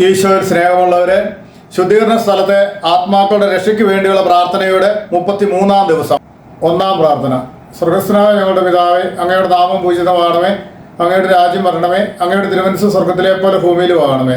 ഈശോയിൽ സ്നേഹമുള്ളവരെ, ശുദ്ധീകരണ സ്ഥലത്തെ ആത്മാക്കളുടെ രക്ഷയ്ക്ക് വേണ്ടിയുള്ള പ്രാർത്ഥനയുടെ 33-ാം ദിവസം. ഒന്നാം പ്രാർത്ഥന. സ്വർഗസ്ഥനായ ഞങ്ങളുടെ പിതാവേ, അങ്ങയുടെ നാമം പൂജിതമാകണമേ. അങ്ങയുടെ രാജ്യം വരണമേ. അങ്ങയുടെ തിരുമനസ്സ് സ്വർഗത്തിലെ പോലെ ഭൂമിയിലും ആകണമേ.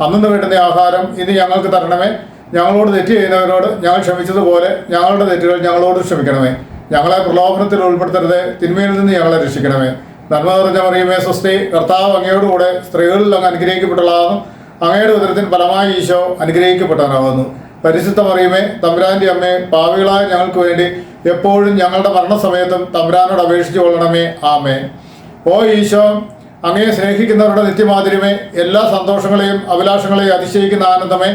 അന്നു വേണ്ടുന്ന ആഹാരം ഇനി ഞങ്ങൾക്ക് തരണമേ. ഞങ്ങളോട് തെറ്റ് ചെയ്യുന്നവരോട് ഞങ്ങൾ ക്ഷമിച്ചതുപോലെ ഞങ്ങളുടെ തെറ്റുകൾ ഞങ്ങളോട് ക്ഷമിക്കണമേ. ഞങ്ങളെ പ്രലോഭനത്തിൽ ഉൾപ്പെടുത്തരുത്, തിന്മയിൽ നിന്ന് ഞങ്ങളെ രക്ഷിക്കണമേ. നന്മ നിറഞ്ഞ മറിയമേ സ്വസ്തി, കർത്താവ് അങ്ങയോടുകൂടെ സ്ത്രീകളിൽ അങ്ങ് അനുഗ്രഹിക്കപ്പെട്ടതാകുന്നു. അങ്ങയുടെ ഉദരത്തിൻ ഫലമായി ഈശോ അനുഗ്രഹിക്കപ്പെട്ടവനാകുന്നു. പരിശുദ്ധ മറിയമേ, തമ്പുരാന്റെ അമ്മേ, പാപികളായ ഞങ്ങൾക്ക് വേണ്ടി എപ്പോഴും ഞങ്ങളുടെ മരണസമയത്തും തമ്പുരാനോട് അപേക്ഷിച്ചു കൊള്ളണമേ. ആമേൻ. ഓ ഈശോ, അങ്ങയെ സ്നേഹിക്കുന്നവരുടെ നിത്യമാതിരിമേ, എല്ലാ സന്തോഷങ്ങളെയും അഭിലാഷങ്ങളെയും അതിശയിക്കുന്ന ആനന്ദമേ,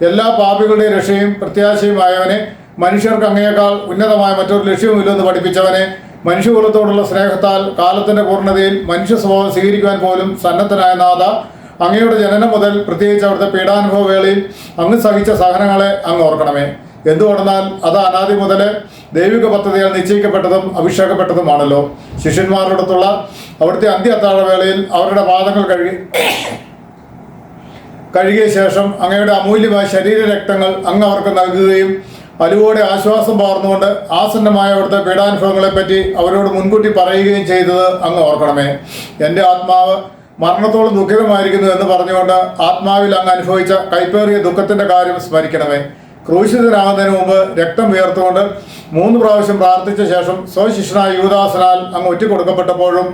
എല്ലാ പാപികളുടെയും രക്ഷയും പ്രത്യാശയുമായവനെ, മനുഷ്യർക്ക് അങ്ങയേക്കാൾ ഉന്നതമായ മറ്റൊരു ലക്ഷ്യവുമില്ലെന്ന് പഠിപ്പിച്ചവനെ, മനുഷ്യകുലത്തോടുള്ള സ്നേഹത്താൽ കാലത്തിന്റെ പൂർണ്ണതയിൽ മനുഷ്യ സ്വഭാവം സ്വീകരിക്കുവാൻ പോലും സന്നദ്ധനായ നാഥ, അങ്ങയുടെ ജനനം മുതൽ പ്രത്യേകിച്ച് അവിടുത്തെ പീഡാനുഭവ വേളയിൽ അങ്ങ് സഹിച്ച സഹനങ്ങളെ അങ്ങ് ഓർക്കണമേ. എന്തുകൊണ്ടെന്നാൽ അത് അനാദി മുതലേ ദൈവിക പദ്ധതികൾ നിശ്ചയിക്കപ്പെട്ടതും അഭിഷേകപ്പെട്ടതുമാണല്ലോ. ശിഷ്യന്മാരോടൊത്തുള്ള അവിടുത്തെ അന്ത്യ അത്താഴവേളയിൽ അവരുടെ പാദങ്ങൾ കഴുകിയ ശേഷം അങ്ങയുടെ അമൂല്യമായ ശരീരരക്തങ്ങൾ അങ്ങ് അവർക്ക് നൽകുകയും അലുവോടെ ആശ്വാസം പകർന്നുകൊണ്ട് ആസന്നമായ അവിടുത്തെ പീഡാനുഭവങ്ങളെപ്പറ്റി അവരോട് മുൻകൂട്ടി പറയുകയും ചെയ്തത് അങ്ങ് ഓർക്കണമേ. എൻ്റെ ആത്മാവ് മരണത്തോളം ദുഃഖിതമായിരിക്കുന്നു എന്ന് പറഞ്ഞുകൊണ്ട് ആത്മാവിൽ അങ്ങ് അനുഭവിച്ച കൈപ്പേറിയ ദുഃഖത്തിന്റെ കാര്യം സ്മരിക്കണമേ. ക്രൂശിതനാകുന്നതിന് മുമ്പ് രക്തം വിയർത്തുകൊണ്ട് 3 പ്രാവശ്യം പ്രാർത്ഥിച്ച ശേഷം സ്വശിഷ്യനായ യൂദാസനാൽ അങ്ങ് ഒറ്റിക്കൊടുക്കപ്പെട്ടപ്പോഴും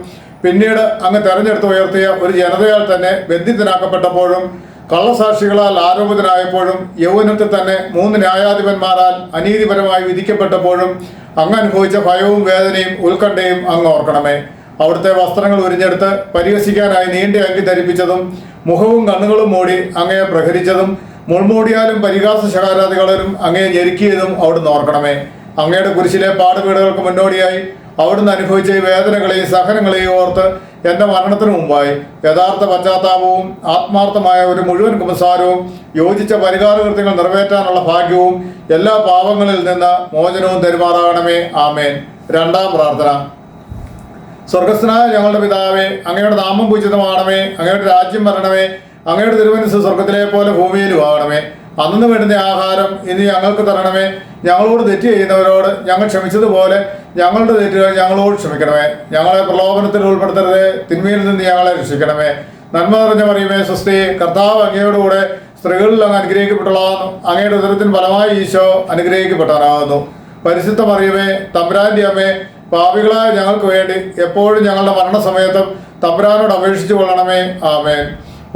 പിന്നീട് അങ്ങ് തെരഞ്ഞെടുത്ത് ഉയർത്തിയ ഒരു ജനതയാൽ തന്നെ ബന്ധിതനാക്കപ്പെട്ടപ്പോഴും കള്ളസാക്ഷികളാൽ ആരോപിതനായപ്പോഴും യൗവനത്തിൽ തന്നെ 3 ന്യായാധിപന്മാരാൽ അനീതിപരമായി വിധിക്കപ്പെട്ടപ്പോഴും അങ്ങ് അനുഭവിച്ച ഭയവും വേദനയും ഉത്കണ്ഠയും അങ്ങ് ഓർക്കണമേ. അവിടുത്തെ വസ്ത്രങ്ങൾ ഉരിഞ്ഞെടുത്ത് പരിഹസിക്കാനായി നീണ്ട അങ്കി ധരിപ്പിച്ചതും മുഖവും കണ്ണുകളും മൂടി അങ്ങയെ പ്രഹരിച്ചതും മുൾമൂടിയാലും പരിഹാസ ശകാരാദികളിലും അങ്ങയെ ഞെരുക്കിയതും അവിടുന്ന് ഓർക്കണമേ. അങ്ങയുടെ കുരിശിലെ പാടുപീടുകൾക്ക് മുന്നോടിയായി അവിടുന്ന് അനുഭവിച്ച ഈ വേദനകളെയും സഹനങ്ങളെയും ഓർത്ത് എൻ്റെ മരണത്തിനു മുമ്പായി യഥാർത്ഥ പശ്ചാത്താപവും ആത്മാർത്ഥമായ ഒരു മുഴുവൻ കുമ്പസാരവും യോജിച്ച പരിഹാരകൃത്യങ്ങൾ നിറവേറ്റാനുള്ള ഭാഗ്യവും എല്ലാ പാപങ്ങളിൽ നിന്ന് മോചനവും തരുമാറാകണമേ. ആമേൻ. രണ്ടാം പ്രാർത്ഥന. സ്വർഗസ്ഥനായ ഞങ്ങളുടെ പിതാവേ, അങ്ങയുടെ നാമം പൂജിതമാകണമേ. അങ്ങയുടെ രാജ്യം വരണമേ. അങ്ങയുടെ തിരുമനസ്സ് സ്വർഗത്തിലെ പോലെ ഭൂമിയിലും ആകണമേ. അന്നു വേണ്ടുന്ന ആഹാരം ഇനി ഞങ്ങൾക്ക് തരണമേ. ഞങ്ങളോട് തെറ്റ് ചെയ്യുന്നവരോട് ഞങ്ങൾ ക്ഷമിച്ചതുപോലെ ഞങ്ങളുടെ തെറ്റുകൾ ഞങ്ങളോട് ക്ഷമിക്കണമേ. ഞങ്ങളെ പ്രലോഭനത്തിൽ ഉൾപ്പെടുത്തരുത്, തിന്മയിൽ നിന്ന് ഞങ്ങളെ രക്ഷിക്കണമേ. നന്മ നിറഞ്ഞ മറിയമേ സ്വസ്തി, കർത്താവ് അങ്ങയോടുകൂടെ സ്ത്രീകളിൽ അങ്ങ് അനുഗ്രഹിക്കപ്പെട്ടതാകുന്നു. അങ്ങയുടെ ഉദരത്തിൻ ഫലമായി ഈശോ അനുഗ്രഹിക്കപ്പെട്ടവനാകുന്നു. പരിശുദ്ധ മറിയമേ, തമ്പുരാന്റെ അമ്മേ, പാപികളായ ഞങ്ങൾക്ക് വേണ്ടി എപ്പോഴും ഞങ്ങളുടെ മരണസമയത്തും തമ്പുരാനോട് അപേക്ഷിച്ചു കൊള്ളണമേ. ആമേൻ.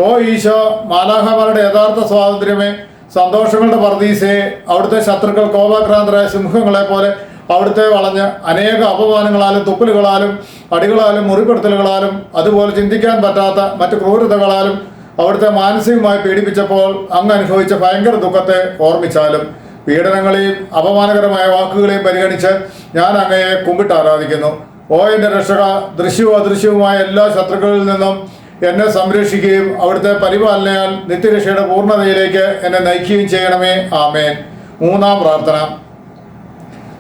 ഓ ഈശോ, മാലാഖമാരുടെ യഥാർത്ഥ സ്വാതന്ത്ര്യമേ, സന്തോഷങ്ങളുടെ പർദീസേ, അവിടുത്തെ ശത്രുക്കൾ കോപാക്രാന്തരായ സിംഹങ്ങളെ പോലെ അവിടുത്തെ വളഞ്ഞ് അനേക അപമാനങ്ങളാലും തുപ്പലുകളാലും അടികളാലും മുറിപ്പെടുത്തലുകളാലും അതുപോലെ ചിന്തിക്കാൻ പറ്റാത്ത മറ്റു ക്രൂരതകളാലും അവിടുത്തെ മാനസികമായി പീഡിപ്പിച്ചപ്പോൾ അങ്ങ് അനുഭവിച്ച ഭയങ്കര ദുഃഖത്തെ ഓർമ്മിച്ചാലും പീഡനങ്ങളെയും അപമാനകരമായ വാക്കുകളെയും പരിഗണിച്ച് ഞാൻ അങ്ങയെ കുമ്പിട്ട് ആരാധിക്കുന്നു. ഓ എൻ്റെ രക്ഷക, ദൃശ്യവും അദൃശ്യവുമായ എല്ലാ ശത്രുക്കളിൽ നിന്നും എന്നെ സംരക്ഷിക്കുകയും അവിടുത്തെ പരിപാലനയാൽ നിത്യരക്ഷയുടെ പൂർണ്ണതയിലേക്ക് എന്നെ നയിക്കുകയും ചെയ്യണമേ. ആമേൻ. മൂന്നാം പ്രാർത്ഥന.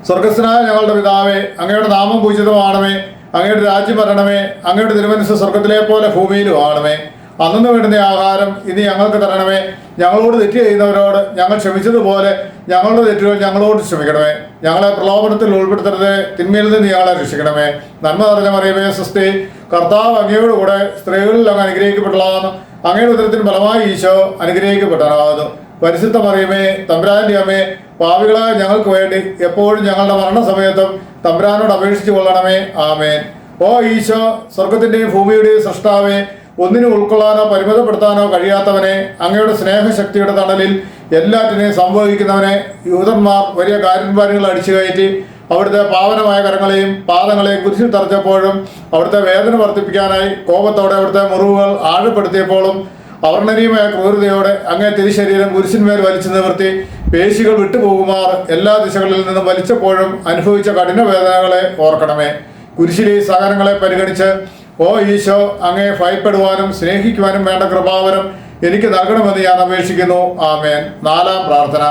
സ്വർഗസ്ഥനായ ഞങ്ങളുടെ പിതാവേ, അങ്ങയുടെ നാമം പൂജിതമാകണമേ. അങ്ങയുടെ രാജ്യം വരണമേ. അങ്ങയുടെ തിരുമനസ്സ് സ്വർഗത്തിലെ പോലെ ഭൂമിയിലും ആകണമേ. അന്നു വേണ്ടുന്ന ആഹാരം ഇനി ഞങ്ങൾക്ക് തരണമേ. ഞങ്ങളോട് തെറ്റ് ചെയ്യുന്നവരോട് ഞങ്ങൾ ക്ഷമിച്ചതുപോലെ ഞങ്ങളുടെ തെറ്റുകൾ ഞങ്ങളോട് ക്ഷമിക്കണമേ. ഞങ്ങളെ പ്രലോഭനത്തിൽ ഉൾപ്പെടുത്തരുത്, തിന്മയിൽ നിന്ന് ഞങ്ങളെ രക്ഷിക്കണമേ. നന്മ നിറഞ്ഞ മറിയമേ സ്വസ്തി, കർത്താവ് അങ്ങയോടുകൂടെ സ്ത്രീകളിൽ അങ്ങ് അനുഗ്രഹിക്കപ്പെട്ടതാകുന്നു. അങ്ങയുടെ ഉദരത്തിന് ഫലമായി ഈശോ അനുഗ്രഹിക്കപ്പെട്ടവനാകുന്നു. പരിശുദ്ധ മറിയമേ, തമ്പുരാന്റെ അമ്മേ, പാപികളായ ഞങ്ങൾക്ക് വേണ്ടി എപ്പോഴും ഞങ്ങളുടെ മരണസമയത്തും തമ്പുരാനോട് അപേക്ഷിച്ചു കൊള്ളണമേ. ആമേൻ. ഓ ഈശോ, സ്വർഗത്തിന്റെയും ഭൂമിയുടെയും സൃഷ്ടാവേ, ഒന്നിനും ഉൾക്കൊള്ളാനോ പരിമിതപ്പെടുത്താനോ കഴിയാത്തവനെ, അങ്ങയുടെ സ്നേഹശക്തിയുടെ തണലിൽ എല്ലാറ്റിനെയും സംഭവിക്കുന്നവനെ, യൂതന്മാർ വലിയ കാര്യന്മാരുകൾ അടിച്ചു കയറ്റി അവിടുത്തെ പാവനമായ കരങ്ങളെയും പാദങ്ങളെയും കുരിശിൽ തറച്ചപ്പോഴും അവിടുത്തെ വേദന വർദ്ധിപ്പിക്കാനായി കോപത്തോടെ അവിടുത്തെ മുറിവുകൾ ആഴപ്പെടുത്തിയപ്പോഴും അവർണ്ണനീയമായ ക്രൂരതയോടെ അങ്ങേ തിരുശരീരം കുരിശിന്മേൽ വലിച്ചു നിവർത്തി പേശികൾ വിട്ടുപോകുമാർ എല്ലാ ദിശകളിൽ നിന്നും വലിച്ചപ്പോഴും അനുഭവിച്ച കഠിന വേദനകളെ ഓർക്കണമേ. കുരിശിലെ സഹനങ്ങളെ പരിഗണിച്ച് ഓ ഈശോ, അങ്ങയെ ഭയപ്പെടുവാനും സ്നേഹിക്കുവാനും വേണ്ട കൃപാവരം എനിക്ക് നൽകണമെന്ന് ഞാൻ അപേക്ഷിക്കുന്നു. ആമേൻ. നാലാം പ്രാർത്ഥന.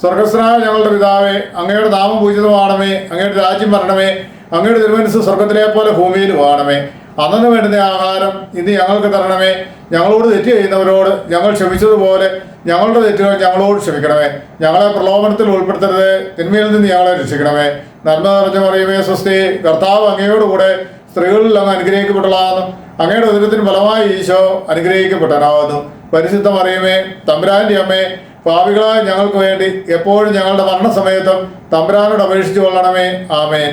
സ്വർഗസ്ഥനായ ഞങ്ങളുടെ പിതാവേ, അങ്ങയുടെ നാമം പൂജിതമാകണമേ. അങ്ങയുടെ രാജ്യം വരണമേ. അങ്ങയുടെ തിരുമനസ്സ് സ്വർഗത്തിലെ പോലെ ഭൂമിയിലും ആകണമേ. അന്നു വേണ്ടുന്ന ആഹാരം ഇന്ന് ഞങ്ങൾക്ക് തരണമേ. ഞങ്ങളോട് തെറ്റ് ചെയ്യുന്നവരോട് ഞങ്ങൾ ക്ഷമിച്ചതുപോലെ ഞങ്ങളുടെ തെറ്റുകൾ ഞങ്ങളോട് ക്ഷമിക്കണമേ. ഞങ്ങളെ പ്രലോഭനത്തിൽ ഉൾപ്പെടുത്തരുത്, തിന്മയിൽ നിന്ന് ഞങ്ങളെ രക്ഷിക്കണമേ. നന്മ നിറഞ്ഞ മറിയമേ സ്വസ്തി, കർത്താവ് അങ്ങയോടുകൂടെ സ്ത്രീകളിൽ അങ്ങ് അനുഗ്രഹിക്കപ്പെട്ടതാകുന്നു. അങ്ങയുടെ ഉദരത്തിന് ഫലമായി ഈശോ അനുഗ്രഹിക്കപ്പെട്ടവനാകുന്നു. പരിശുദ്ധ മറിയമേ തമ്പുരാന്റെ അമ്മേ, പാപികളായ ഞങ്ങൾക്ക് വേണ്ടി എപ്പോഴും ഞങ്ങളുടെ മരണസമയത്തും തമ്പുരാനോട് അപേക്ഷിച്ചു കൊള്ളണമേ. ആമേൻ.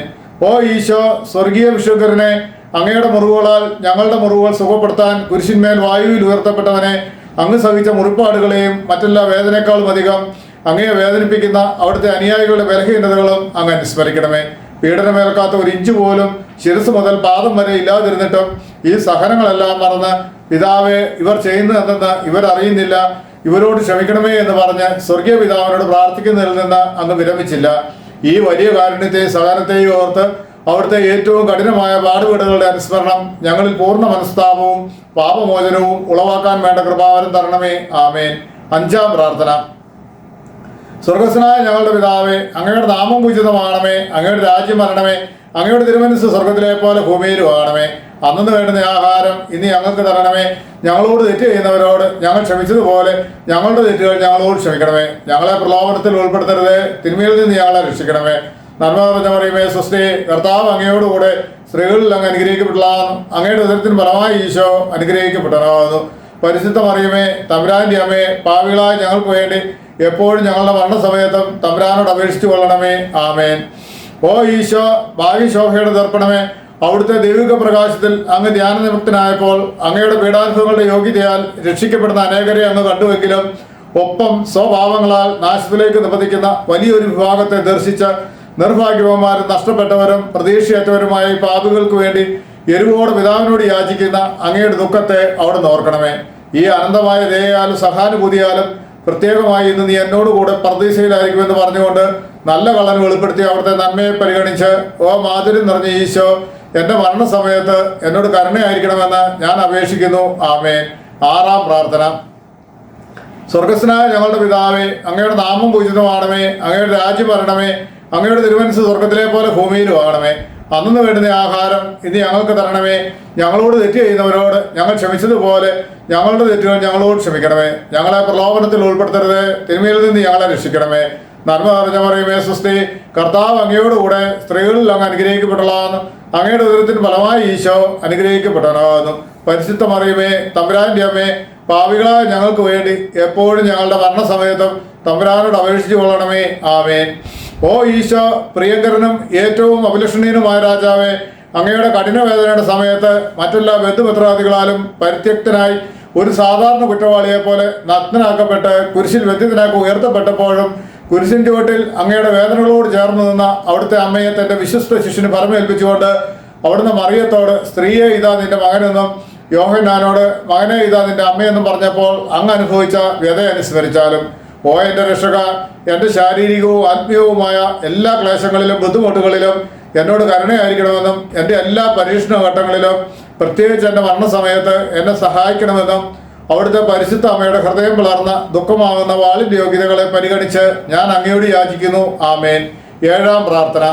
ഓ ഈശോ, സ്വർഗീയ വിശുദ്ധരനെ, അങ്ങയുടെ മുറിവുകളാൽ ഞങ്ങളുടെ മുറിവുകൾ സുഖപ്പെടുത്താൻ കുരിശിന്മേൽ വായുവിൽ ഉയർത്തപ്പെട്ടവനെ, അങ്ങ് സഹിച്ച മുറിപ്പാടുകളെയും മറ്റെല്ലാ വേദനേക്കാളും അധികം അങ്ങയെ വേദനിപ്പിക്കുന്ന അവിടുത്തെ അനുയായികളുടെ ബലഹീനതകളും അങ്ങ് അനുസ്മരിക്കണമേ. പീഡനമേൽക്കാത്ത ഒരു ഇഞ്ച് പോലും ശിരസ് മുതൽ പാദം വരെ ഇല്ലാതിരുന്നിട്ടും ഈ സഹനങ്ങളെല്ലാം മറന്ന് പിതാവേ, ഇവർ ചെയ്യുന്നത് എന്തെന്ന് ഇവരറിയുന്നില്ല, ഇവരോട് ക്ഷമിക്കണമേ എന്ന് പറഞ്ഞ് സ്വർഗീയ പിതാവിനോട് പ്രാർത്ഥിക്കുന്നതിൽ നിന്ന് അങ്ങ് വിരമിച്ചില്ല. ഈ വലിയ കാരുണ്യത്തെയും സഹനത്തെയും ഓർത്ത് അവിടുത്തെ ഏറ്റവും കഠിനമായ പാടുപെടുകളുടെ അനുസ്മരണം ഞങ്ങളിൽ പൂർണ്ണ മനസ്താപവും പാപമോചനവും ഉളവാക്കാൻ വേണ്ട കൃപാവരം തരണമേ. ആമേൻ. അഞ്ചാം പ്രാർത്ഥന. സ്വർഗസ്വനായ ഞങ്ങളുടെ പിതാവേ, അങ്ങയുടെ നാമം പൂജിതമാണമേ. അങ്ങയുടെ രാജ്യം വരണമേ. അങ്ങയുടെ തിരുമനസ്സ് സ്വർഗത്തിലെ പോലെ ഭൂമിയിലും ആണമേ. അന്നു വേണ്ടുന്ന ആഹാരം ഇന്ന് ഞങ്ങൾക്ക് തരണമേ. ഞങ്ങളോട് തെറ്റ് ചെയ്യുന്നവരോട് ഞങ്ങൾ ക്ഷമിച്ചതുപോലെ ഞങ്ങളുടെ തെറ്റുകൾ ഞങ്ങളോട് ക്ഷമിക്കണമേ. ഞങ്ങളെ പ്രലോഭനത്തിൽ ഉൾപ്പെടുത്തരുത്, തിന്മയിൽ നിന്ന് ഞങ്ങളെ രക്ഷിക്കണമേ. നന്മ നിറഞ്ഞ മറിയമേ സ്വസ്തി, കർത്താവ് അങ്ങയോടുകൂടെ സ്ത്രീകളിൽ അങ്ങ് അനുഗ്രഹിക്കപ്പെട്ടതാകുന്നു. അങ്ങയുടെ ഉദരത്തിന് ഫലമായി ഈശോ അനുഗ്രഹിക്കപ്പെട്ടവനാകുന്നു. പരിശുദ്ധ മറിയമേ തമ്പുരാന്റെ അമ്മേ, പാപികളായ ഞങ്ങൾക്ക് വേണ്ടി എപ്പോഴും ഞങ്ങളുടെ മരണസമയത്തും തമ്പുരാനോട് അപേക്ഷിച്ചു കൊള്ളണമേ. ആമേൻ. ഓ ഈശോ, ഭാഗ്യശോഭയുടെ ദർപ്പണമേ, അവിടുത്തെ ദൈവിക പ്രകാശത്തിൽ അങ്ങ് ധ്യാനനിമഗ്നനായപ്പോൾ അങ്ങയുടെ പീഡാനുഭവങ്ങളുടെ യോഗ്യതയാൽ രക്ഷിക്കപ്പെടുന്ന അനേകരെ അങ്ങ് കണ്ടുവെങ്കിലും ഒപ്പം സ്വഭാവങ്ങളാൽ നാശത്തിലേക്ക് നിപതിക്കുന്ന വലിയൊരു വിഭാഗത്തെ ദർശിച്ച് നിർഭാഗ്യവന്മാരും നഷ്ടപ്പെട്ടവരും പ്രതീക്ഷയറ്റവരുമായ ഈ പാപികൾക്ക് വേണ്ടി എരിവോട് പിതാവിനോട് യാചിക്കുന്ന അങ്ങയുടെ ദുഃഖത്തെ അവിടുന്ന് ഓർക്കണമേ. ഈ അനന്തമായ ദയയാലും സഹാനുഭൂതിയാലും പ്രത്യേകമായി ഇന്ന് നീ എന്നോടുകൂടെ പർദീസയിലായിരിക്കുമെന്ന് പറഞ്ഞുകൊണ്ട് നല്ല കള്ളൻ വെളിപ്പെടുത്തി അവിടുത്തെ നന്മയെ പരിഗണിച്ച്, ഓ മാധുര്യം നിറഞ്ഞ ഈശോ, എൻ്റെ മരണസമയത്ത് എന്നോട് കരുണയായിരിക്കണമെന്ന് ഞാൻ അപേക്ഷിക്കുന്നു. ആമേൻ. ആറാം പ്രാർത്ഥന. സ്വർഗസ്വനായ ഞങ്ങളുടെ പിതാവേ, അങ്ങയുടെ നാമം പൂജിതമാണമേ. അങ്ങയുടെ രാജ്യം വരണമേ. അങ്ങയുടെ തിരുമനസ്സ് സ്വർഗത്തിലെ പോലെ ഭൂമിയിലും ആകണമേ. അന്നു വേണ്ടുന്ന ആഹാരം ഇന്ന് ഞങ്ങൾക്ക് തരണമേ. ഞങ്ങളോട് തെറ്റ് ചെയ്യുന്നവരോട് ഞങ്ങൾ ക്ഷമിച്ചതുപോലെ ഞങ്ങളുടെ തെറ്റുകൾ ഞങ്ങളോട് ക്ഷമിക്കണമേ. ഞങ്ങളെ പ്രലോഭനത്തിൽ ഉൾപ്പെടുത്തരുത്, തിന്മയിൽ നിന്ന് ഞങ്ങളെ രക്ഷിക്കണമേ. നന്മ നിറഞ്ഞ മറിയമേ സ്വസ്തി, കർത്താവ് അങ്ങയോടുകൂടെ സ്ത്രീകളിൽ അങ്ങ് അനുഗ്രഹിക്കപ്പെട്ടതാകുന്നു. അങ്ങയുടെ ഉദരത്തിന് ഫലമായി ഈശോ അനുഗ്രഹിക്കപ്പെട്ടവനാകുന്നു. പരിശുദ്ധ മറിയമേ തമ്പുരാന്റെ അമ്മേ, പാപികളായ ഞങ്ങൾക്ക് വേണ്ടി എപ്പോഴും ഞങ്ങളുടെ മരണസമയത്തും തമ്പുരാനോട് അപേക്ഷിച്ചു കൊള്ളണമേ. ആമേൻ. ഓ ഈശോ, പ്രിയങ്കരനും ഏറ്റവും അഭിലഷണീയനുമായ രാജാവേ, അങ്ങയുടെ കഠിനവേദനയുടെ സമയത്ത് മറ്റെല്ലാ ബന്ധുമിത്രാദികളാലും പരിത്യക്തനായി ഒരു സാധാരണ കുറ്റവാളിയെ പോലെ നഗ്നനാക്കപ്പെട്ട് കുരിശിൽ വ്യക്തിനാക്കി ഉയർത്തപ്പെട്ടപ്പോഴും കുരിശിൻ ചുവട്ടിൽ അങ്ങയുടെ വേദനകളോട് ചേർന്ന് നിന്ന അവിടുത്തെ അമ്മയെ തന്റെ വിശ്വസ്ത ശിഷ്യന് പരമേൽപ്പിച്ചുകൊണ്ട് അവിടുന്ന് മറിയത്തോട്, സ്ത്രീയെ ഇതാ നിന്റെ മകനെന്നും യോഹന്നാനോട്, മകനെ ഇതാ നിന്റെ അമ്മയെന്നും പറഞ്ഞപ്പോൾ അങ്ങ് അനുഭവിച്ച വ്യത അനുസ്മരിച്ചാലും, ഓ എൻ്റെ രക്ഷക, എൻ്റെ ശാരീരികവും ആത്മീയവുമായ എല്ലാ ക്ലേശങ്ങളിലും ബുദ്ധിമുട്ടുകളിലും എന്നോട് കരുണയായിരിക്കണമെന്നും എൻ്റെ എല്ലാ പരീക്ഷണ ഘട്ടങ്ങളിലും പ്രത്യേകിച്ച് എൻ്റെ മരണസമയത്ത് എന്നെ സഹായിക്കണമെന്നും അവിടുത്തെ പരിശുദ്ധ അമ്മയുടെ ഹൃദയം പിളർന്ന ദുഃഖമാകുന്ന വാളിൻ്റെ യോഗ്യതകളെ പരിഗണിച്ച് ഞാൻ അങ്ങയോട് യാചിക്കുന്നു. ആമേൻ. ഏഴാം പ്രാർത്ഥന.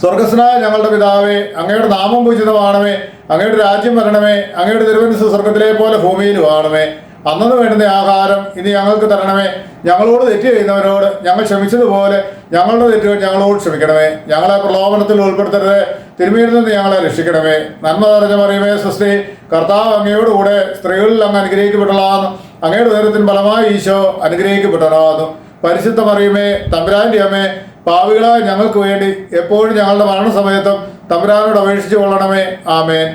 സ്വർഗസ്വനായ ഞങ്ങളുടെ പിതാവേ, അങ്ങയുടെ നാമം പൂജിതമാണമേ. അങ്ങയുടെ രാജ്യം വരണമേ. അങ്ങയുടെ തിരുമനസ്സ് സ്വർഗത്തിലെ പോലെ ഭൂമിയിലും ആണമേ. അന്നു വേണ്ടുന്ന ആഹാരം ഇന്ന് ഞങ്ങൾക്ക് തരണമേ. ഞങ്ങളോട് തെറ്റ് ചെയ്യുന്നവരോട് ഞങ്ങൾ ക്ഷമിച്ചതുപോലെ ഞങ്ങളുടെ തെറ്റുകൾ ഞങ്ങളോട് ക്ഷമിക്കണമേ. ഞങ്ങളെ പ്രലോഭനത്തിൽ ഉൾപ്പെടുത്തരുത്, തിന്മയിൽ നിന്ന് ഞങ്ങളെ രക്ഷിക്കണമേ. നന്മ നിറഞ്ഞ മറിയമേ സ്വസ്തി, കർത്താവ് അങ്ങയോടുകൂടെ സ്ത്രീകളിൽ അങ്ങ് അനുഗ്രഹിക്കപ്പെട്ടതാകുന്നു. അങ്ങയുടെ ഉദരത്തിന് ഫലമായി ഈശോ അനുഗ്രഹിക്കപ്പെട്ടവനാകുന്നു. പരിശുദ്ധ മറിയമേ തമ്പുരാന്റെ അമ്മേ, പാപികളായ ഞങ്ങൾക്ക് വേണ്ടി എപ്പോഴും ഞങ്ങളുടെ മരണസമയത്തും തമ്പുരാനോട് അപേക്ഷിച്ചു കൊള്ളണമേ. ആമേൻ.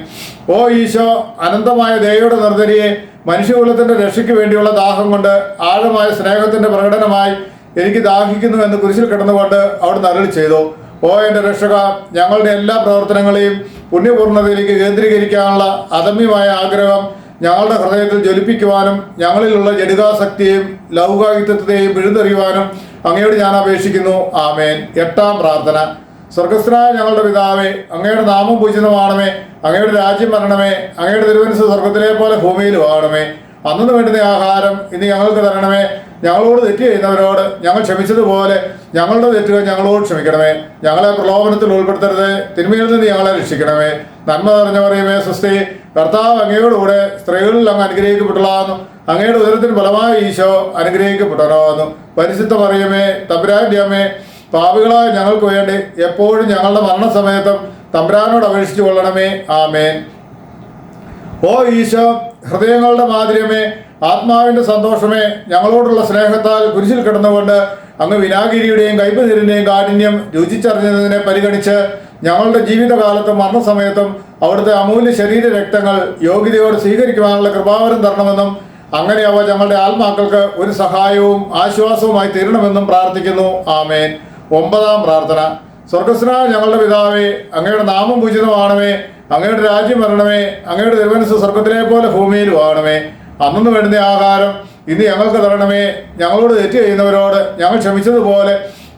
ഓ ഈശോ, അനന്തമായ ദയയുടെ നിർദ്ധരിയെ, മനുഷ്യകുലത്തിന്റെ രക്ഷയ്ക്ക് വേണ്ടിയുള്ള ദാഹം കൊണ്ട് ആഴമായ സ്നേഹത്തിന്റെ പ്രകടനമായി എനിക്ക് ദാഹിക്കുന്നു എന്ന് കുരിശിൽ കിടന്നുകൊണ്ട് അവിടുന്ന് അരുളി ചെയ്തു. ഓ എൻ്റെ രക്ഷക, ഞങ്ങളുടെ എല്ലാ പ്രവർത്തനങ്ങളെയും പുണ്യപൂർണ്ണതയിലേക്ക് കേന്ദ്രീകരിക്കാനുള്ള അദമ്യമായ ആഗ്രഹം ഞങ്ങളുടെ ഹൃദയത്തിൽ ജ്വലിപ്പിക്കുവാനും ഞങ്ങളിലുള്ള ജഡികാസക്തിയെയും ലൗകികത്വത്തെയും പിഴുതെറിയുവാനും അങ്ങയോട് ഞാൻ അപേക്ഷിക്കുന്നു. ആമേൻ. എട്ടാം പ്രാർത്ഥന. സ്വർഗസ്ഥനായ ഞങ്ങളുടെ പിതാവേ, അങ്ങയുടെ നാമം പൂജിതമാണമേ. അങ്ങയുടെ രാജ്യം വരണമേ. അങ്ങയുടെ തിരുമനസ്സ് സ്വർഗത്തിലെ പോലെ ഭൂമിയിലും ആകണമേ. അന്നു വേണ്ടുന്ന ആഹാരം ഇന്ന് ഞങ്ങൾക്ക് തരണമേ. ഞങ്ങളോട് തെറ്റ് ചെയ്യുന്നവരോട് ഞങ്ങൾ ക്ഷമിച്ചതുപോലെ ഞങ്ങളുടെ തെറ്റുകൾ ഞങ്ങളോട് ക്ഷമിക്കണമേ. ഞങ്ങളെ പ്രലോഭനത്തിൽ ഉൾപ്പെടുത്തരുത്, തിന്മയിൽ നിന്ന് ഞങ്ങളെ രക്ഷിക്കണമേ. നന്മ നിറഞ്ഞ പറയുമേ സ്വസ്തി, കർത്താവ് അങ്ങയോടുകൂടെ സ്ത്രീകളിൽ അങ്ങ് അനുഗ്രഹിക്കപ്പെട്ടതാകുന്നു. അങ്ങയുടെ ഉദരത്തിന് ഫലമായ ഈശോ അനുഗ്രഹിക്കപ്പെട്ടവനാകുന്നു. പരിശുദ്ധ മറിയമേ തമ്പുരാന്റെ അമ്മേ, പാപികളായ ഞങ്ങൾക്ക് വേണ്ടി എപ്പോഴും ഞങ്ങളുടെ മരണസമയത്തും തമ്പുരാനോട് അപേക്ഷിച്ചു കൊള്ളണമേ. ആമേൻ. ഓ ഈശോ, ഹൃദയങ്ങളുടെ മാധുര്യമേ, ആത്മാവിന്റെ സന്തോഷമേ, ഞങ്ങളോടുള്ള സ്നേഹത്താൽ കുരിശിൽ കിടന്നുകൊണ്ട് അങ്ങ് വിനാഗിരിയുടെയും കൈപ്പുനീരിന്റെയും കാഠിന്യം രുചിച്ചറിഞ്ഞതിനെ പരിഗണിച്ച് ഞങ്ങളുടെ ജീവിതകാലത്തും മരണസമയത്തും അവിടുത്തെ അമൂല്യ ശരീര രക്തങ്ങൾ യോഗ്യതയോട് സ്വീകരിക്കുവാനുള്ള കൃപാവരം തരണമെന്നും അങ്ങനെ അവ ഞങ്ങളുടെ ആത്മാക്കൾക്ക് ഒരു സഹായവും ആശ്വാസവുമായി തീരണമെന്നും പ്രാർത്ഥിക്കുന്നു. ആമേൻ. 9-ാം പ്രാർത്ഥന. സ്വർഗസ്നായ ഞങ്ങളുടെ പിതാവേ, അങ്ങയുടെ നാമം പൂജിതമാണമേ, അങ്ങയുടെ രാജ്യം വരണമേ, അങ്ങയുടെ തിരുമനസ്സ് സ്വർഗത്തിലെ പോലെ ഭൂമിയിലും ആകണമേ. അന്നു വേണ്ടുന്ന ആഹാരം ഇന്ന് ഞങ്ങൾക്ക് തരണമേ. ഞങ്ങളോട് തെറ്റ് ചെയ്യുന്നവരോട് ഞങ്ങൾ ക്ഷമിച്ചതുപോലെ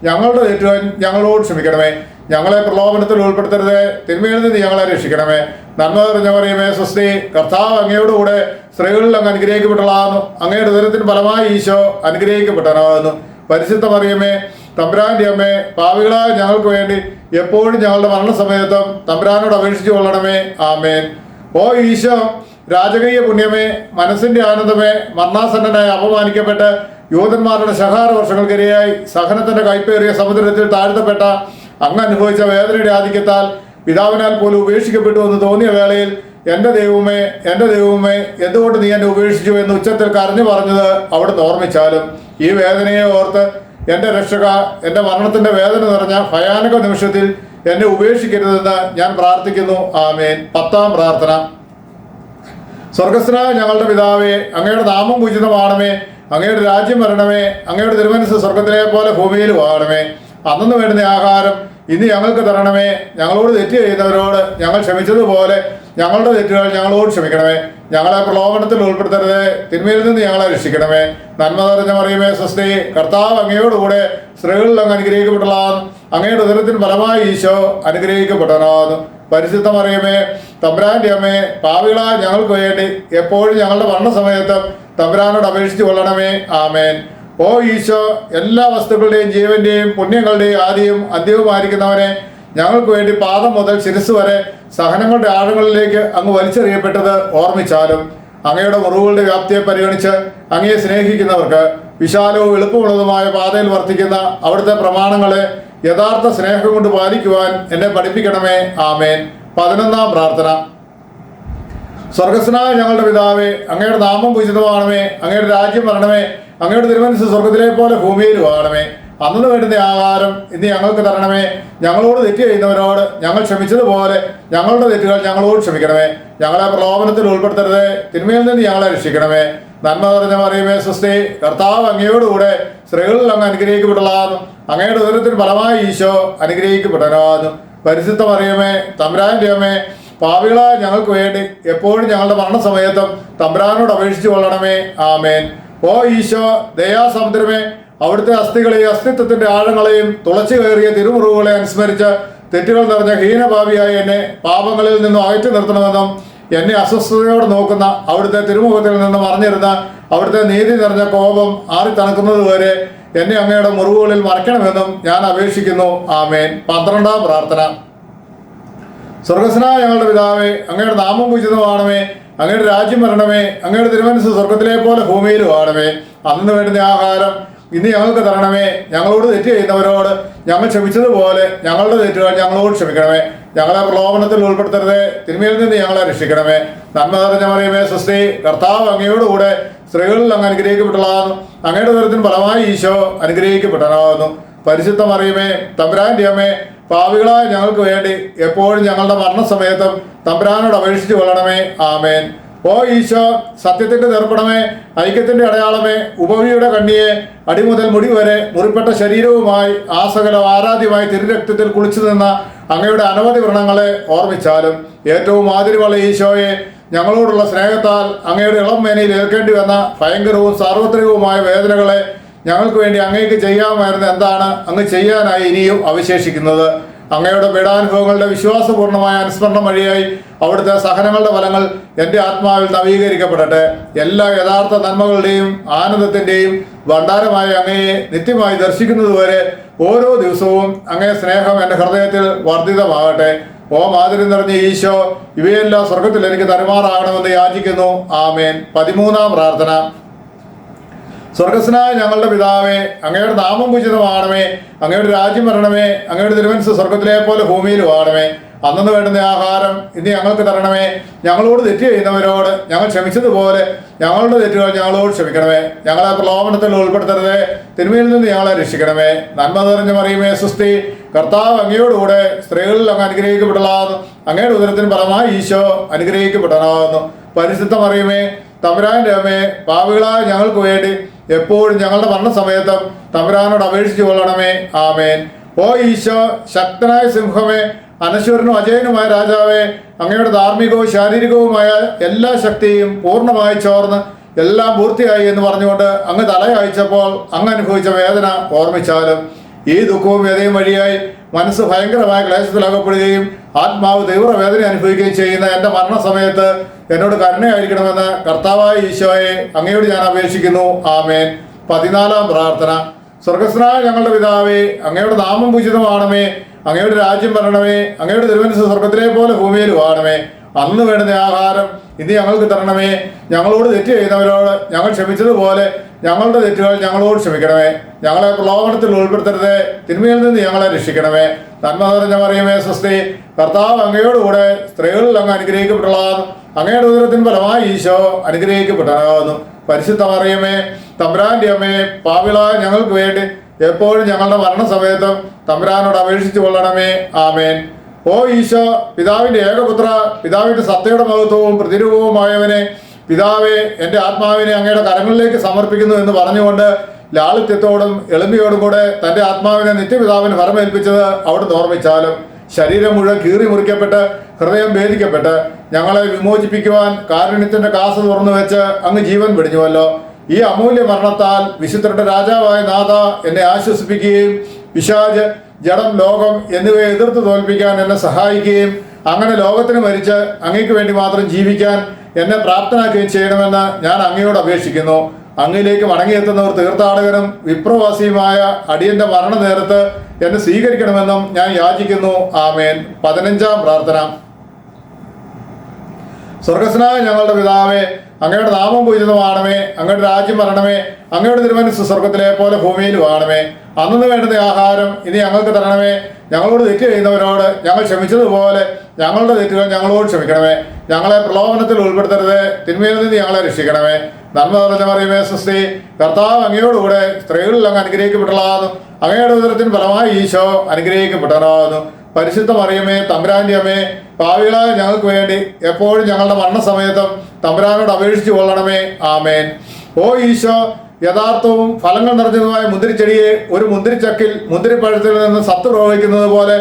ഞങ്ങളുടെ തെറ്റുകൾ ഞങ്ങളോട് ക്ഷമിക്കണമേ. ഞങ്ങളെ പ്രലോഭനത്തിൽ ഉൾപ്പെടുത്തരുതേ, തിന്മയിൽ നിന്ന് ഞങ്ങളെ രക്ഷിക്കണമേ. നന്മ നിറഞ്ഞ മറിയമേ സ്വസ്തി, കർത്താവ് അങ്ങയോടുകൂടെ സ്ത്രീകളിൽ അങ്ങ് അനുഗ്രഹിക്കപ്പെട്ടതാകുന്നു. അങ്ങയുടെ ഉദരത്തിന് ഫലമായി ഈശോ അനുഗ്രഹിക്കപ്പെട്ടവനാകുന്നു. പരിശുദ്ധ മറിയമേ തമ്പുരാന്റെ അമ്മേ, പാപികളായ ഞങ്ങൾക്ക് വേണ്ടി എപ്പോഴും ഞങ്ങളുടെ മരണസമയത്തും തമ്പുരാനോട് അപേക്ഷിച്ചു കൊള്ളണമേ. ആമേൻ. ഓ ഈശോ, രാജകീയ പുണ്യമേ, മനസ്സിന്റെ ആനന്ദമേ, മരണാസന്നനായി അപമാനിക്കപ്പെട്ട് യൂതന്മാരുടെ ശകാര വർഷങ്ങൾക്കിരയായി സഹനത്തിന്റെ കൈപ്പേറിയ സമുദ്രത്തിൽ താഴ്ത്തപ്പെട്ട അങ്ങ് അനുഭവിച്ച വേദനയുടെ ആധിക്യത്താൽ പിതാവിനാൽ പോലും ഉപേക്ഷിക്കപ്പെട്ടു എന്ന് തോന്നിയ വേളയിൽ എൻ്റെ ദൈവമേ, എൻ്റെ ദൈവമേ, എന്തുകൊണ്ട് നീ എന്നെ ഉപേക്ഷിച്ചു എന്ന് ഉച്ചത്തിൽ കരഞ്ഞു പറഞ്ഞത് അവിടുന്ന് ഓർമ്മിച്ചാലും ഈ വേദനയെ ഓർത്ത് എൻ്റെ രക്ഷക, എൻ്റെ മരണത്തിന്റെ വേദന നിറഞ്ഞ ഭയാനക നിമിഷത്തിൽ എന്നെ ഉപേക്ഷിക്കരുതെന്ന് ഞാൻ പ്രാർത്ഥിക്കുന്നു. ആമേൻ. 10-ാം പ്രാർത്ഥന. സ്വർഗസ്ഥനായ ഞങ്ങളുടെ പിതാവേ, അങ്ങയുടെ നാമം പൂജിതമാണമേ, അങ്ങയുടെ രാജ്യം വരണമേ, അങ്ങയുടെ തിരുമനസ്സ് സ്വർഗത്തിലെ പോലെ ഭൂമിയിലും ആകണമേ. അന്നു വേണ്ടുന്ന ആഹാരം ഇന്ന് ഞങ്ങൾക്ക് തരണമേ. ഞങ്ങളോട് തെറ്റ് ചെയ്യുന്നവരോട് ഞങ്ങൾ ക്ഷമിച്ചതുപോലെ ഞങ്ങളുടെ തെറ്റുകൾ ഞങ്ങളോട് ക്ഷമിക്കണമേ. ഞങ്ങളെ പ്രലോഭനത്തിൽ ഉൾപ്പെടുത്തരുതേ, തിന്മയിൽ നിന്ന് ഞങ്ങളെ രക്ഷിക്കണമേ. നന്മ നിറഞ്ഞ മറിയമേ സ്വസ്തി, കർത്താവ് അങ്ങയോടുകൂടെ സ്ത്രീകളിൽ അങ്ങ് അനുഗ്രഹിക്കപ്പെട്ടതാകുന്നു. അങ്ങയുടെ ഉദരത്തിന് ഫലമായി ഈശോ അനുഗ്രഹിക്കപ്പെട്ടവനാകുന്നു. പരിശുദ്ധ മറിയമേ തമ്പുരാന്റെ അമ്മേ, പാപികളായ ഞങ്ങൾക്ക് വേണ്ടി എപ്പോഴും ഞങ്ങളുടെ മരണസമയത്തും തമ്പുരാനോട് അപേക്ഷിച്ചു കൊള്ളണമേ. ആമേൻ. ഓ ഈശോ, എല്ലാ വസ്തുക്കളുടെയും ജീവന്റെയും പുണ്യങ്ങളുടെയും ആദിയും അന്ത്യവുമായിരിക്കുന്നവനെ, ഞങ്ങൾക്ക് വേണ്ടി പാദം മുതൽ ശിരസ് വരെ സഹനങ്ങളുടെ ആഴങ്ങളിലേക്ക് അങ്ങ് വലിച്ചെറിയപ്പെട്ടത് ഓർമ്മിച്ചാലും അങ്ങയുടെ മുറിവുകളുടെ വ്യാപ്തിയെ പരിഗണിച്ച് അങ്ങയെ സ്നേഹിക്കുന്നവർക്ക് വിശാലവും എളുപ്പമുള്ളതുമായ പാതയിൽ വർത്തിക്കുന്ന അവിടുത്തെ പ്രമാണങ്ങളെ യഥാർത്ഥ സ്നേഹം കൊണ്ട് പാലിക്കുവാൻ എന്നെ പഠിപ്പിക്കണമേ. ആമേൻ. 11-ാം പ്രാർത്ഥന. സ്വർഗസ്നായ ഞങ്ങളുടെ പിതാവേ, അങ്ങയുടെ നാമം പൂജിതമാണമേ, അങ്ങയുടെ രാജ്യം വരണമേ, അങ്ങയുടെ തിരുമനസ്സ് സ്വർഗത്തിലെ പോലെ ഭൂമിയിലും ആകണമേ. അന്നു വേണ്ടുന്ന ആഹാരം ഇന്ന് ഞങ്ങൾക്ക് തരണമേ. ഞങ്ങളോട് തെറ്റ് ചെയ്യുന്നവരോട് ഞങ്ങൾ ക്ഷമിച്ചതുപോലെ ഞങ്ങളുടെ തെറ്റുകൾ ഞങ്ങളോട് ക്ഷമിക്കണമേ. ഞങ്ങളെ പ്രലോഭനത്തിൽ ഉൾപ്പെടുത്തരുതേ, തിന്മയിൽ നിന്ന് ഞങ്ങളെ രക്ഷിക്കണമേ. നന്മ നിറഞ്ഞ മറിയമേ സ്വസ്തി, കർത്താവ് അങ്ങയോടുകൂടെ സ്ത്രീകളിൽ അങ്ങ് അനുഗ്രഹിക്കപ്പെട്ടതാകുന്നു. അങ്ങയുടെ ഉദരത്തിന് ഫലമായി ഈശോ അനുഗ്രഹിക്കപ്പെട്ടവനാകുന്നു. പരിശുദ്ധ മറിയമേ തമ്പുരാന്റെ അമ്മേ, പാപികളായ ഞങ്ങൾക്ക് വേണ്ടി എപ്പോഴും ഞങ്ങളുടെ മരണസമയത്തും തമ്പുരാനോട് അപേക്ഷിച്ചു കൊള്ളണമേ. ആമേൻ. ഓ ഈശോ, ദയാസമുദ്രമേ, അവിടുത്തെ അസ്ഥികളെയും അസ്തിത്വത്തിന്റെ ആഴങ്ങളെയും തുളച്ചു കയറിയ തിരുമുറിവുകളെ അനുസ്മരിച്ച് തെറ്റുകൾ നിറഞ്ഞ ഹീനഭാവിയായി എന്നെ പാപങ്ങളിൽ നിന്നും അകറ്റി നിർത്തണമെന്നും എന്നെ അസ്വസ്ഥതയോടെ നോക്കുന്ന അവിടുത്തെ തിരുമുഖത്തിൽ നിന്നും മറിഞ്ഞിരുന്ന അവിടുത്തെ നീതി നിറഞ്ഞ കോപം ആറി തണുക്കുന്നത് വരെ എന്നെ അങ്ങയുടെ മുറിവുകളിൽ മറയ്ക്കണമെന്നും ഞാൻ അപേക്ഷിക്കുന്നു. ആമേൻ. 12-ാം പ്രാർത്ഥന. സ്വർഗസ്നായ ഞങ്ങളുടെ പിതാവേ, അങ്ങയുടെ നാമം പൂജിതമാണമേ, അങ്ങയുടെ രാജ്യം വരണമേ, അങ്ങയുടെ തിരുമനസ്സ് സ്വർഗത്തിലെ പോലെ ഭൂമിയിലും ആകണമേ. അന്നു വേണ്ടുന്ന ആഹാരം ഇന്ന് ഞങ്ങൾക്ക് തരണമേ. ഞങ്ങളോട് തെറ്റ് ചെയ്യുന്നവരോട് ഞങ്ങൾ ക്ഷമിച്ചതുപോലെ ഞങ്ങളുടെ തെറ്റുകൾ ഞങ്ങളോട് ക്ഷമിക്കണമേ. ഞങ്ങളെ പ്രലോഭനത്തിൽ ഉൾപ്പെടുത്തരുതേ, തിന്മയിൽ നിന്ന് ഞങ്ങളെ രക്ഷിക്കണമേ. നന്മ നിറഞ്ഞ മറിയമേ സ്വസ്തി, കർത്താവ് അങ്ങയോടുകൂടെ സ്ത്രീകളിൽ അങ്ങ് അനുഗ്രഹിക്കപ്പെട്ടതാകുന്നു. അങ്ങയുടെ ഉദരത്തിന് ഫലമായി ഈശോ അനുഗ്രഹിക്കപ്പെട്ടവനാകുന്നു. പരിശുദ്ധ മറിയമേ തമ്പുരാന്റെ അമ്മേ, പാപികളായ ഞങ്ങൾക്ക് വേണ്ടി എപ്പോഴും ഞങ്ങളുടെ മരണസമയത്തും തമ്പുരാനോട് അപേക്ഷിച്ചു കൊള്ളണമേ. ആമേൻ. ഓ ഈശോ, സത്യത്തിന്റെ ദർപ്പണമേ, ഐക്യത്തിന്റെ അടയാളമേ, ഉപവിയുടെ കണ്ണിയെ, അടിമുതൽ മുടി വരെ മുറിപ്പെട്ട ശരീരവുമായി ആസകലം ആരാധ്യമായി തിരുരക്തത്തിൽ കുളിച്ചു നിന്ന അങ്ങയുടെ അനവധി വ്രണങ്ങളെ ഓർമ്മിച്ചാലും ഏറ്റവും മാതിരിയുള്ള ഈശോയെ, ഞങ്ങളോടുള്ള സ്നേഹത്താൽ അങ്ങയുടെ ഇളം മേനയിൽ ഏൽക്കേണ്ടി വന്ന ഭയങ്കരവും സാർവത്രികവുമായ വേദനകളെ ഞങ്ങൾക്ക് വേണ്ടി അങ്ങേക്ക് ചെയ്യാമായിരുന്ന എന്താണ് അങ്ങ് ചെയ്യാനായി ഇനിയും അവശേഷിക്കുന്നത്? അങ്ങയുടെ പീഡാനുഭവങ്ങളുടെ വിശ്വാസപൂർണമായ അനുസ്മരണം വഴിയായി അവിടുത്തെ സഹനങ്ങളുടെ ഫലങ്ങൾ എൻ്റെ ആത്മാവിൽ നവീകരിക്കപ്പെടട്ടെ. എല്ലാ യഥാർത്ഥ നന്മകളുടെയും ആനന്ദത്തിൻ്റെയും ഭണ്ഡാരമായ അങ്ങയെ നിത്യമായി ദർശിക്കുന്നതുവരെ ഓരോ ദിവസവും അങ്ങേ സ്നേഹം എൻ്റെ ഹൃദയത്തിൽ വർദ്ധിതമാകട്ടെ. ഓ മാതിരി നിറഞ്ഞ ഈശോ, ഇവയെല്ലാം സ്വർഗത്തിൽ എനിക്ക് തരുമാറാകണമെന്ന് യാചിക്കുന്നു. ആമേൻ. 13-ാം പ്രാർത്ഥന. സ്വർഗസ്നായ ഞങ്ങളുടെ പിതാവേ, അങ്ങയുടെ നാമം പൂജിതമാണമേ, അങ്ങയുടെ രാജ്യം വരണമേ, അങ്ങയുടെ തിരുമനസ്സ് സ്വർഗത്തിലെ പോലെ ഭൂമിയിലും ആണമേ. അന്നു വേണ്ടുന്ന ആഹാരം ഇനി ഞങ്ങൾക്ക് തരണമേ. ഞങ്ങളോട് തെറ്റ് ചെയ്യുന്നവരോട് ഞങ്ങൾ ക്ഷമിച്ചതുപോലെ ഞങ്ങളുടെ തെറ്റുകൾ ഞങ്ങളോട് ക്ഷമിക്കണമേ. ഞങ്ങളെ പ്രലോഭനത്തിൽ ഉൾപ്പെടുത്തരുതേ, തിന്മയിൽ നിന്ന് ഞങ്ങളെ രക്ഷിക്കണമേ. നന്മ നിറഞ്ഞ മറിയമേ സുസ്തി, കർത്താവ് അങ്ങയോടുകൂടെ സ്ത്രീകളിൽ അങ്ങ് അനുഗ്രഹിക്കപ്പെട്ടതാകുന്നു. അങ്ങയുടെ ഉദരത്തിന് ഫലമായി ഈശോ അനുഗ്രഹിക്കപ്പെട്ടതാകുന്നു. പരിശുദ്ധ മറിയമേ, തമ്പുരാന്റെ അമ്മേ, പാപികളായ ഞങ്ങൾക്ക് വേണ്ടി എപ്പോഴും ഞങ്ങളുടെ മരണസമയത്തും തമ്പുരാനോട് അപേക്ഷിച്ചു കൊള്ളണമേ. ആമേൻ. ഓ ഈശോ, ശക്തനായ സിംഹമേ, അനശ്വരനും അജയനുമായ രാജാവേ, അങ്ങയുടെ ധാർമ്മികവും ശാരീരികവുമായ എല്ലാ ശക്തിയും പൂർണ്ണമായി ചോർന്ന് എല്ലാം പൂർത്തിയായി എന്ന് പറഞ്ഞുകൊണ്ട് അങ്ങ് തലയയച്ചപ്പോൾ അങ്ങ് അനുഭവിച്ച വേദന ഓർമ്മിച്ചാലും ഈ ദുഃഖവും വേദനയും വഴിയായി മനസ്സ് ഭയങ്കരമായ ക്ലേശത്തിലകപ്പെടുകയും ആത്മാവ് തീവ്രവേദന അനുഭവിക്കുകയും ചെയ്യുന്ന എൻ്റെ മരണസമയത്ത് എന്നോട് കരുണയായിരിക്കണമെന്ന് കർത്താവായ ഈശോയെ അങ്ങയോട് ഞാൻ അപേക്ഷിക്കുന്നു. ആമേൻ. 14-ാം പ്രാർത്ഥന. സ്വർഗസ്നായ ഞങ്ങളുടെ പിതാവേ, അങ്ങയുടെ നാമം പൂജിതമാണമേ, അങ്ങയുടെ രാജ്യം വരണമേ, അങ്ങയുടെ തിരുമനസ്സ് സ്വർഗത്തിലെ പോലെ ഭൂമിയിലും ആണമേ. അന്ന് വേണ്ടുന്ന ആഹാരം ഇനി ഞങ്ങൾക്ക് തരണമേ. ഞങ്ങളോട് തെറ്റ് ചെയ്യുന്നവരോട് ഞങ്ങൾ ക്ഷമിച്ചതുപോലെ ഞങ്ങളുടെ തെറ്റുകൾ ഞങ്ങളോട് ക്ഷമിക്കണമേ. ഞങ്ങളെ പ്രലോഭനത്തിൽ ഉൾപ്പെടുത്തരുതേ, തിന്മയിൽ നിന്ന് ഞങ്ങളെ രക്ഷിക്കണമേ. നന്മ നിറഞ്ഞ മറിയമേ സ്വസ്തി, കർത്താവ് അങ്ങയോടുകൂടെ സ്ത്രീകളിൽ അങ്ങ് അനുഗ്രഹിക്കപ്പെട്ടതാകുന്നു. അങ്ങയുടെ ഉദരത്തിന് ഫലമായി ഈശോ അനുഗ്രഹിക്കപ്പെട്ടതാകുന്നു. പരിശുദ്ധ മറിയമേ, തമ്പുരാന്റെ അമ്മേ, പാപികളായ ഞങ്ങൾക്ക് വേണ്ടി എപ്പോഴും ഞങ്ങളുടെ മരണസമയത്തും തമ്പുരാനോട് അപേക്ഷിച്ചു കൊള്ളണമേ. ആമേൻ. ഓ ഈശോ, പിതാവിന്റെ ഏകപുത്ര, പിതാവിന്റെ സത്തയുടെ മഹത്വവും പ്രതിരൂപവുമായവനെ, പിതാവേ, എൻ്റെ ആത്മാവിനെ അങ്ങയുടെ കരങ്ങളിലേക്ക് സമർപ്പിക്കുന്നു എന്ന് പറഞ്ഞുകൊണ്ട് ലാളിത്യത്തോടും എളിമയോടും കൂടെ തൻ്റെ ആത്മാവിനെ നിത്യപിതാവിന് ഫലമേൽപ്പിച്ചത് അവിടുന്ന് ഓർമ്മിച്ചാലും ശരീരം മുഴുവൻ കീറി മുറിക്കപ്പെട്ട് ഹൃദയം ഭേദിക്കപ്പെട്ട് ഞങ്ങളെ വിമോചിപ്പിക്കുവാൻ കാരുണ്യത്തിന്റെ കാസ തുറന്നു വെച്ച് അങ്ങ് ജീവൻ വെടിഞ്ഞുവല്ലോ. ഈ അമൂല്യ മരണത്താൽ വിശുദ്ധരുടെ രാജാവായ നാഥ എന്നെ ആശ്വസിപ്പിക്കുകയും പിശാച്, ജഡം, ലോകം എന്നിവയെ എതിർത്ത് തോൽപ്പിക്കാൻ എന്നെ സഹായിക്കുകയും അങ്ങനെ ലോകത്തിന് മരിച്ച് അങ്ങയ്ക്ക് വേണ്ടി മാത്രം ജീവിക്കാൻ എന്നെ പ്രാപ്തനാക്കുകയും ചെയ്യണമെന്ന് ഞാൻ അങ്ങയോട് അപേക്ഷിക്കുന്നു. അങ്ങയിലേക്ക് മടങ്ങിയെത്തുന്നവർ തീർത്ഥാടകനും വിപ്രവാസിയുമായ അടിയന്റെ മരണ നേരത്ത് എന്നെ സ്വീകരിക്കണമെന്നും ഞാൻ യാചിക്കുന്നു. ആമേൻ. 15-ാം പ്രാർത്ഥന. സ്വർഗസ്നായ ഞങ്ങളുടെ പിതാവേ, അങ്ങയുടെ നാമം പൂജിതമാണമേ, അങ്ങയുടെ രാജ്യം വരണമേ, അങ്ങയുടെ തിരുമനസ്സ് സ്വർഗത്തിലെ പോലെ ഭൂമിയിലും ആണമേ. അന്നു വേണ്ടുന്ന ആഹാരം ഇനി ഞങ്ങൾക്ക് തരണമേ. ഞങ്ങളോട് തെറ്റ് ചെയ്യുന്നവരോട് ഞങ്ങൾ ക്ഷമിച്ചതുപോലെ ഞങ്ങളുടെ തെറ്റുകൾ ഞങ്ങളോട് ക്ഷമിക്കണമേ. ഞങ്ങളെ പ്രലോഭനത്തിൽ ഉൾപ്പെടുത്തരുതേ, തിന്മയിൽ നിന്ന് ഞങ്ങളെ രക്ഷിക്കണമേ. നന്മ നിറഞ്ഞ മറിയമേ സ്വസ്തി, കർത്താവ് അങ്ങയോടുകൂടെ സ്ത്രീകളിൽ അങ്ങ് അനുഗ്രഹിക്കപ്പെട്ടതാകുന്നു. അങ്ങയുടെ ഉദരത്തിന് ഫലമായി ഈശോ അനുഗ്രഹിക്കപ്പെട്ടതാകുന്നു. പരിശുദ്ധ മറിയമേ, തമ്പുരാന്റെ അമ്മേ, പാപികളായ ഞങ്ങൾക്ക് വേണ്ടി എപ്പോഴും ഞങ്ങളുടെ മരണസമയത്തും തമ്പുരാനോട് അപേക്ഷിച്ചു കൊള്ളണമേ. ആമേൻ. ഓ ഈശോ, യഥാർത്ഥവും ഫലങ്ങൾ നിറഞ്ഞതുമായ മുന്തിരിച്ചെടിയെ ഒരു മുന്തിരിച്ചക്കിൽ മുന്തിരിപ്പഴത്തിൽ നിന്ന് സത്ത് പ്രവഹിക്കുന്നത് പോലെ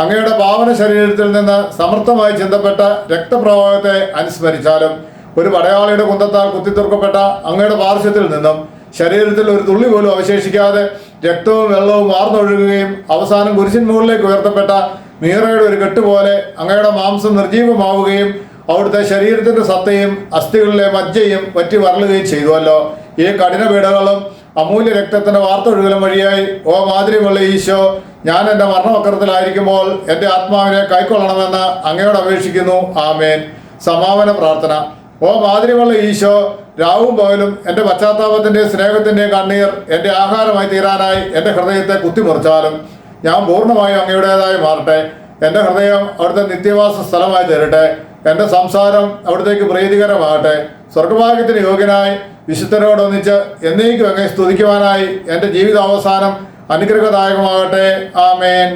അങ്ങയുടെ പാവന ശരീരത്തിൽ നിന്ന് സമർത്ഥമായി ചിന്തപ്പെട്ട രക്തപ്രവാഹത്തെ അനുസ്മരിച്ചാലും ഒരു പടയാളിയുടെ കുന്തത്താൽ കുത്തിത്തീർക്കപ്പെട്ട അങ്ങയുടെ പാർശ്വത്തിൽ നിന്നും ശരീരത്തിൽ ഒരു തുള്ളി പോലും അവശേഷിക്കാതെ രക്തവും വെള്ളവും വാർന്നൊഴുകുകയും അവസാനം കുരിശിൻ മുകളിലേക്ക് ഉയർത്തപ്പെട്ട മീറയുടെ ഒരു കെട്ടുപോലെ അങ്ങയുടെ മാംസം നിർജീവമാവുകയും അവിടുത്തെ ശരീരത്തിന്റെ സത്തയും അസ്ഥികളിലെ മജ്ജയും വറ്റി വരളുകയും ചെയ്തുവല്ലോ. ഈ കഠിന പീഡകളും അമൂല്യ രക്തത്തിന്റെ വാർത്തൊഴുകലും വഴിയായി ഓ മാതിരിയുള്ള ഈശോ, ഞാൻ എൻ്റെ മരണവക്രത്തിലായിരിക്കുമ്പോൾ എൻ്റെ ആത്മാവിനെ കൈക്കൊള്ളണമെന്ന് അങ്ങയോട് അപേക്ഷിക്കുന്നു. ആമേൻ. സമാപന പ്രാർത്ഥന. ഓ മാതിരിയുള്ള ഈശോ, രാവും പകലും എൻ്റെ പശ്ചാത്താപത്തിന്റെ സ്നേഹത്തിന്റെ കണ്ണീർ എൻ്റെ ആഹാരമായി തീരാനായി എൻ്റെ ഹൃദയത്തെ കുത്തിമുറിച്ചാലും ഞാൻ പൂർണ്ണമായും അങ്ങയുടേതായി മാറട്ടെ. എൻ്റെ ഹൃദയം അവിടുത്തെ നിത്യവാസ സ്ഥലമായി തീരട്ടെ. എൻ്റെ സംസാരം അവിടത്തേക്ക് പ്രീതികരമാകട്ടെ. സ്വർഗഭാഗ്യത്തിന് യോഗ്യനായി വിശുദ്ധരോടൊന്നിച്ച് എന്നേക്കും അങ്ങേ സ്തുതിക്കുവാനായി എൻ്റെ ജീവിതാവസാനം അനുഗ്രഹദായകമാകട്ടെ. ആമേൻ.